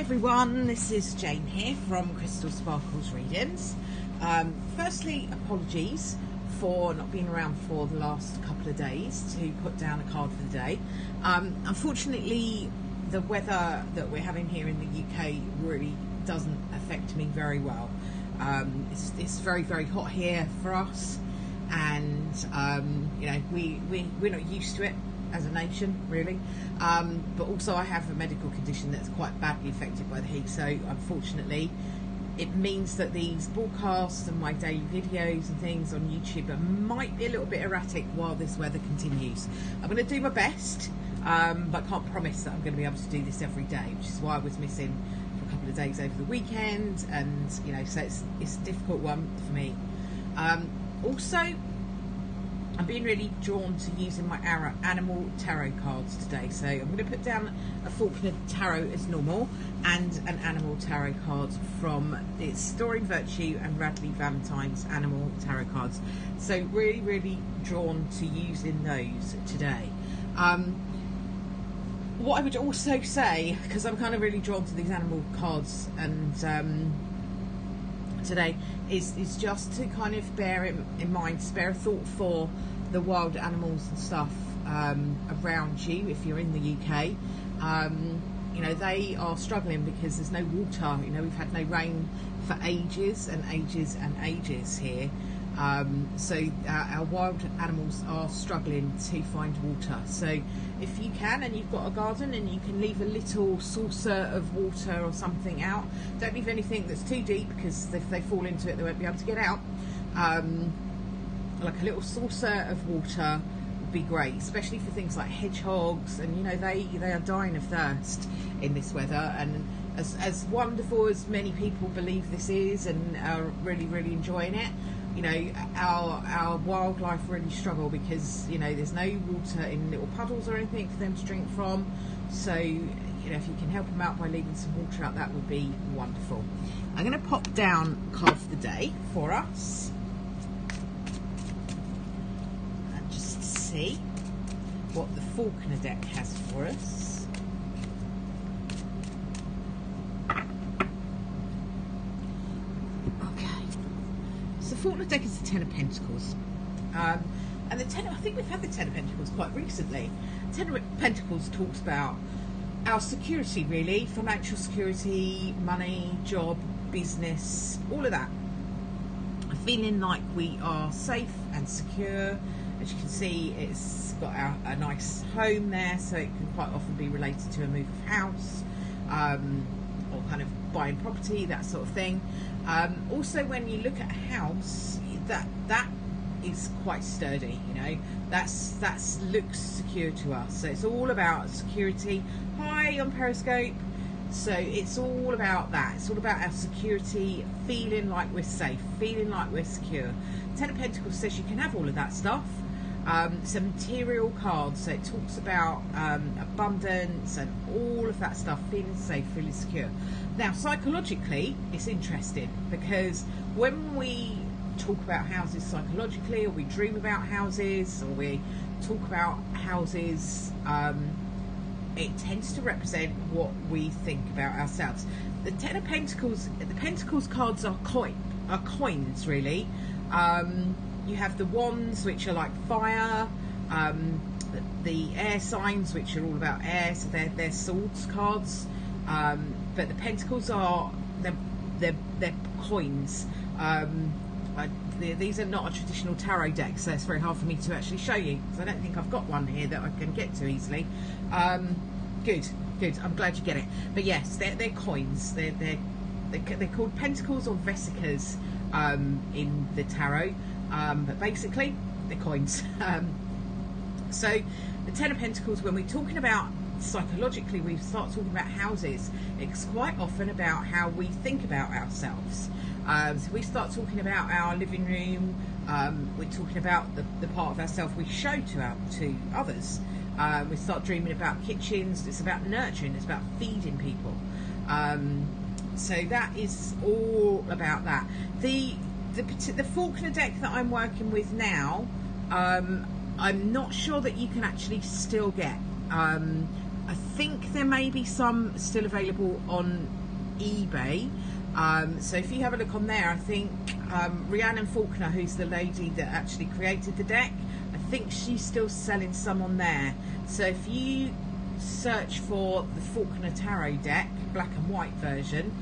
Hi everyone, this is Jane here from Crystal Sparkles Readings. Firstly, apologies for not being around for the last couple of days to put down a card for the day. Unfortunately, the weather that we're having here in the UK really doesn't affect me very well. It's very, very hot here for us, and you know, we're not used to it as a nation, really, but also I have a medical condition that's quite badly affected by the heat, so unfortunately it means that these broadcasts and my daily videos and things on YouTube might be a little bit erratic while this weather continues. I'm going to do my best, but I can't promise that I'm going to be able to do this every day, which is why I was missing for a couple of days over the weekend, and you know, so it's a difficult one for me. Also, I'm being really drawn to using my animal tarot cards today, so I'm going to put down a Faulkner tarot as normal and an animal tarot card from its Storing Virtue and Radley Valentine's animal tarot cards. So really drawn to using those today. What I would also say, because I'm kind of really drawn to these animal cards and today, is just to kind of bear in mind, spare a thought for the wild animals and stuff around you if you're in the UK. You know, they are struggling because there's no water. You know, we've had no rain for ages and ages and ages here. So our wild animals are struggling to find water. So if you can, and you've got a garden and you can leave a little saucer of water or something out, don't leave anything that's too deep, because if they fall into it they won't be able to get out. Like a little saucer of water would be great, especially for things like hedgehogs, and you know, they are dying of thirst in this weather. And as wonderful as many people believe this is and are really enjoying it, you know, our wildlife really struggle because, you know, there's no water in little puddles or anything for them to drink from. So, you know, if you can help them out by leaving some water out, that would be wonderful. I'm going to pop down card for the day for us and just see what the Faulkner deck has for us. The Faulkner deck is the Ten of Pentacles, and the Ten, I think we've had the Ten of Pentacles quite recently. Ten of Pentacles talks about our security, really, financial security, money, job, business, all of that. Feeling like we are safe and secure. As you can see, it's got a nice home there, so it can quite often be related to a move of house, or kind of buying property, that sort of thing. Also, when you look at a house, that is quite sturdy, you know, that's looks secure to us. So it's all about security. Hi on Periscope. So it's all about that. It's all about our security, feeling like we're safe, feeling like we're secure. Ten of Pentacles says you can have all of that stuff. It's a material card, so it talks about abundance and all of that stuff, feeling safe, feeling secure. Now, psychologically, it's interesting, because when we talk about houses psychologically, or we dream about houses, or we talk about houses, it tends to represent what we think about ourselves. The Ten of Pentacles, the Pentacles cards are coins, really. You have the wands, which are like fire, the air signs, which are all about air, so they're swords cards. But the pentacles are they're coins. These are not a traditional tarot deck, so it's very hard for me to actually show you, because I don't think I've got one here that I can get to easily. Good. I'm glad you get it. But yes, they're coins. They're called pentacles or vesicas in the tarot. But basically, they're coins. So the Ten of Pentacles, when we're talking about psychologically, we start talking about houses, it's quite often about how we think about ourselves. So we start talking about our living room, we're talking about the part of ourselves we show to others. We start dreaming about kitchens. It's about nurturing, it's about feeding people. So that is all about that. The Faulkner deck that I'm working with now, I'm not sure that you can actually still get. I think there may be some still available on eBay. So if you have a look on there, I think Rhiannon Faulkner, who's the lady that actually created the deck, I think she's still selling some on there. So if you search for the Faulkner Tarot deck, black and white version,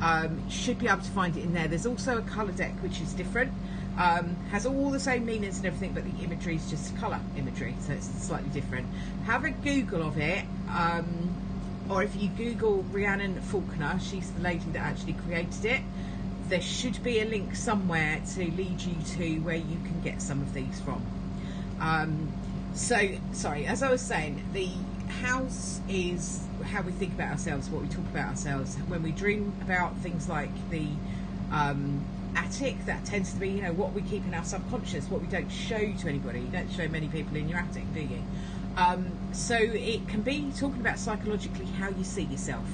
you should be able to find it in there. There's also a colour deck which is different, has all the same meanings and everything, but the imagery is just colour imagery, so it's slightly different. Have a Google of it, or if you Google Rhiannon Faulkner, she's the lady that actually created it, there should be a link somewhere to lead you to where you can get some of these from. So, sorry, as I was saying, the house is how we think about ourselves, what we talk about ourselves. When we dream about things like the attic, that tends to be, you know, what we keep in our subconscious, what we don't show to anybody. You don't show many people in your attic, do you? So it can be talking about psychologically how you see yourself,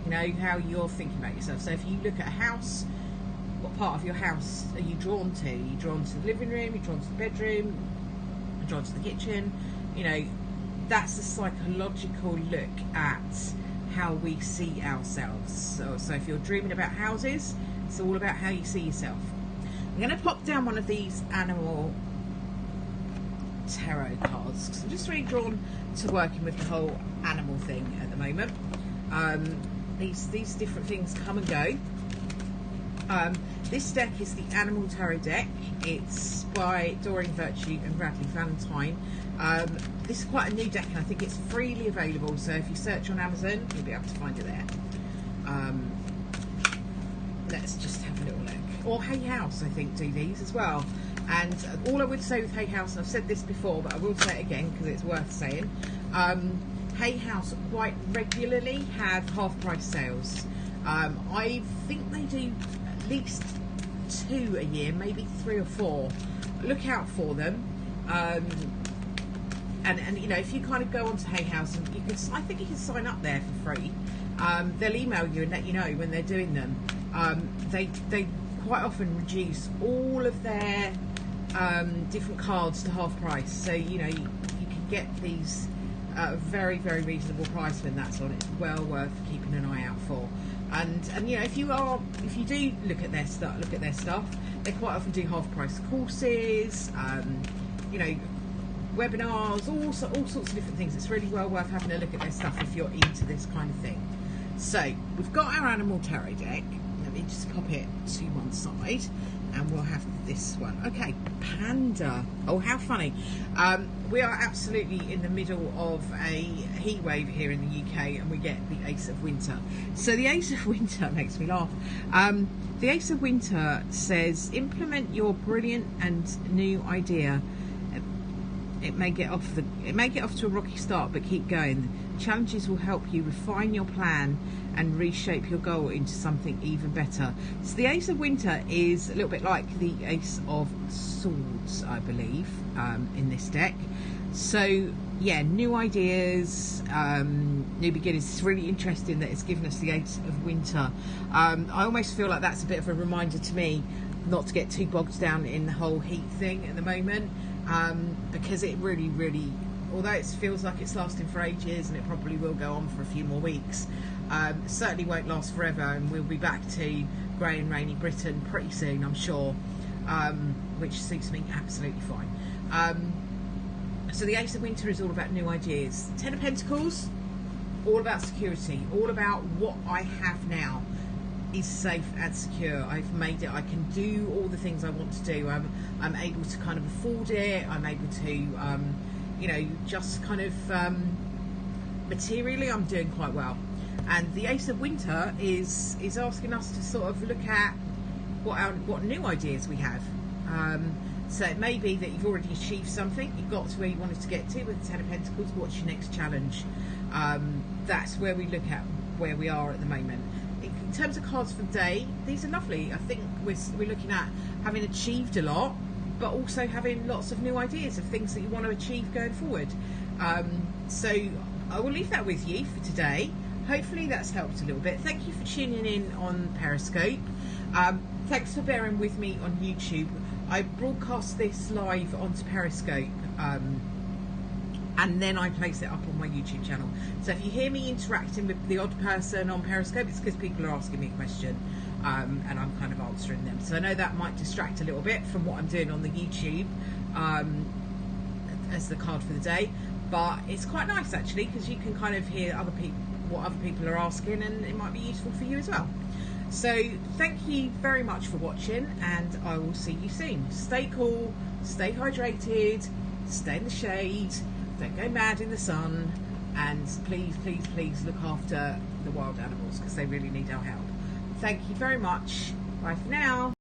you know, how you're thinking about yourself. So if you look at a house, what part of your house are you drawn to? Are you drawn to the living room? Are you drawn to the bedroom? Are you drawn to the kitchen? You know, that's a psychological look at how we see ourselves. So if you're dreaming about houses, it's all about how you see yourself. I'm going to pop down one of these animal tarot cards because I'm just really drawn to working with the whole animal thing at the moment. These different things come and go. This deck is the Animal Tarot deck. It's by Doreen Virtue and Bradley Valentine. This is quite a new deck and I think it's freely available, so if you search on Amazon you'll be able to find it there. Let's just have a little look. Or Hay House, I think, do these as well. And all I would say with Hay House, and I've said this before but I will say it again because it's worth saying, Hay House quite regularly have half price sales. I think they do at least 2 a year, maybe 3 or 4. Look out for them. And you know, if you kind of go onto Hay House, and you can, I think you can sign up there for free. They'll email you and let you know when they're doing them. They quite often reduce all of their different cards to half price, so you know you can get these at a very, very reasonable price when that's on. It's well worth keeping an eye out for. And you know, if you do look at their stuff, they quite often do half price courses, you know, webinars, all sorts of different things. It's really well worth having a look at their stuff if you're into this kind of thing. So we've got our Animal Tarot deck. Let me just pop it to one side and we'll have this one. Okay, Panda. Oh, how funny. We are absolutely in the middle of a heat wave here in the UK and we get the Ace of Winter. So the Ace of Winter makes me laugh. The Ace of Winter says, implement your brilliant and new idea. It may get off to a rocky start, but keep going. Challenges will help you refine your plan and reshape your goal into something even better. So the Ace of Winter is a little bit like the Ace of Swords, I believe, in this deck. So yeah, new ideas, new beginnings. It's really interesting that it's given us the Ace of Winter. I almost feel like that's a bit of a reminder to me not to get too bogged down in the whole heat thing at the moment, because it really, although it feels like it's lasting for ages and it probably will go on for a few more weeks, it certainly won't last forever, and we'll be back to grey and rainy Britain pretty soon, I'm sure, which suits me absolutely fine. So the Ace of Winter is all about new ideas. Ten of Pentacles, all about security, all about what I have now is safe and secure. I've made it. I can do all the things I want to do. I'm able to kind of afford it. I'm able to, you know, just kind of materially, I'm doing quite well. And the Ace of Winter is asking us to sort of look at what new ideas we have. So it may be that you've already achieved something, you've got to where you wanted to get to with the Ten of Pentacles. What's your next challenge? That's where we look at where we are at the moment. In terms of cards for the day, these are lovely. I think we're looking at having achieved a lot, but also having lots of new ideas of things that you want to achieve going forward. So I will leave that with you for today. Hopefully that's helped a little bit. Thank you for tuning in on Periscope. Thanks for bearing with me on YouTube. I broadcast this live onto Periscope and then I place it up on my YouTube channel. So if you hear me interacting with the odd person on Periscope, it's because people are asking me a question, and I'm kind of answering them. So I know that might distract a little bit from what I'm doing on the YouTube as the card for the day, but it's quite nice actually, because you can kind of hear what other people are asking, and it might be useful for you as well. So thank you very much for watching, and I will see you soon. Stay cool, stay hydrated, stay in the shade, don't go mad in the sun, and please, please, please look after the wild animals, because they really need our help. Thank you very much. Bye for now.